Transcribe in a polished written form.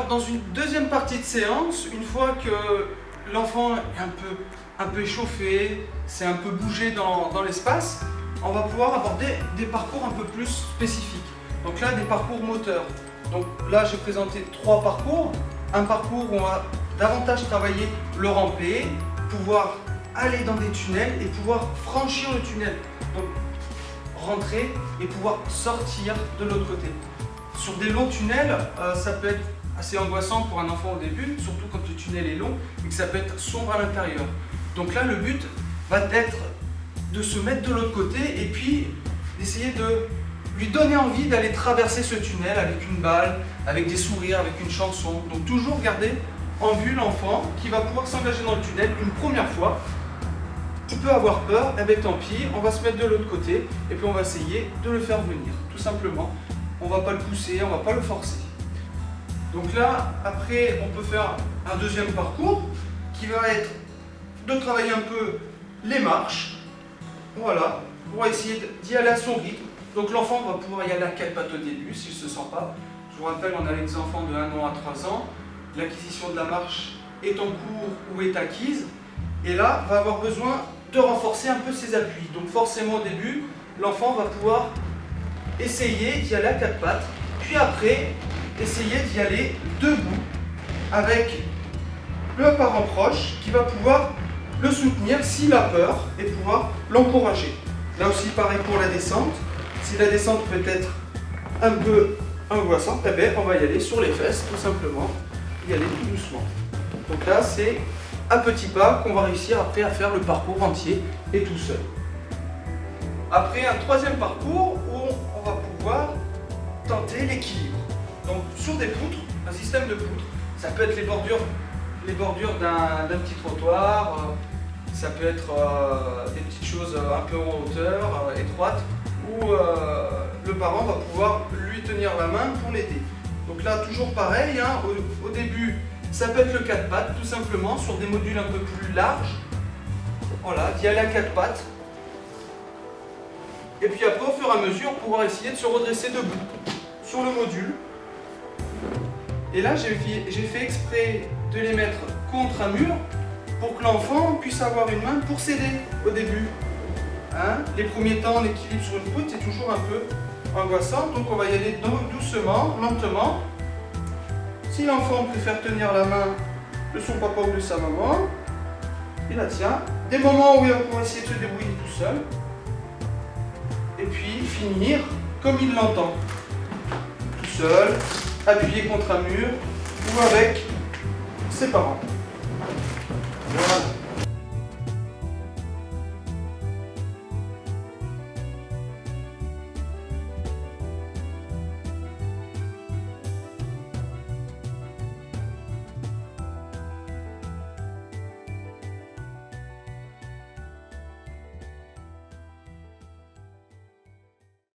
Alors, dans une deuxième partie de séance, une fois que l'enfant est un peu échauffé, c'est un peu bougé dans l'espace, on va pouvoir aborder des parcours un peu plus spécifiques. Donc là, des parcours moteurs. Donc là, j'ai présenté 3 parcours. Un parcours où on va davantage travailler le rampé, pouvoir aller dans des tunnels et pouvoir franchir le tunnel. Donc rentrer et pouvoir sortir de l'autre côté. Sur des longs tunnels, ça peut être assez angoissant pour un enfant au début, surtout quand le tunnel est long et que ça peut être sombre à l'intérieur. Donc là, le but va être de se mettre de l'autre côté et puis d'essayer de lui donner envie d'aller traverser ce tunnel avec une balle, avec des sourires, avec une chanson. Donc toujours garder en vue l'enfant qui va pouvoir s'engager dans le tunnel une première fois. Il peut avoir peur, eh bien tant pis, on va se mettre de l'autre côté et puis on va essayer de le faire venir, tout simplement. On ne va pas le pousser, on ne va pas le forcer. Donc là, après, on peut faire un deuxième parcours qui va être de travailler un peu les marches. Voilà, on va essayer d'y aller à son rythme. Donc l'enfant va pouvoir y aller à 4 pattes au début s'il ne se sent pas. Je vous rappelle, on a les enfants de 1 an à 3 ans. L'acquisition de la marche est en cours ou est acquise. Et là, va avoir besoin de renforcer un peu ses appuis. Donc forcément au début, l'enfant va pouvoir essayer d'y aller à 4 pattes. Puis après, essayer d'y aller debout avec le parent proche qui va pouvoir le soutenir s'il a peur et pouvoir l'encourager. Là aussi, pareil pour la descente. Si la descente peut être un peu angoissante, eh bien, on va y aller sur les fesses, tout simplement, y aller tout doucement. Donc là, c'est à petits pas qu'on va réussir après à faire le parcours entier et tout seul. Après, un troisième parcours où on va pouvoir tenter l'équilibre. Donc sur des poutres, un système de poutres, ça peut être les bordures d'un petit trottoir, ça peut être des petites choses un peu en hauteur, étroites, où le parent va pouvoir lui tenir la main pour l'aider. Donc là, toujours pareil, hein, au début, ça peut être le 4 pattes, tout simplement, sur des modules un peu plus larges. Voilà, d'y aller à 4 pattes. Et puis après, au fur et à mesure, pouvoir essayer de se redresser debout sur le module. Et là, j'ai fait exprès de les mettre contre un mur pour que l'enfant puisse avoir une main pour s'aider au début. Hein, les premiers temps, l'équilibre sur une poutre, c'est toujours un peu angoissant, donc on va y aller doucement, lentement. Si l'enfant préfère tenir la main de son papa ou de sa maman, il la tient. Des moments où il va pouvoir essayer de se débrouiller tout seul. Et puis finir comme il l'entend. Tout seul, appuyé contre un mur ou avec ses parents. Voilà.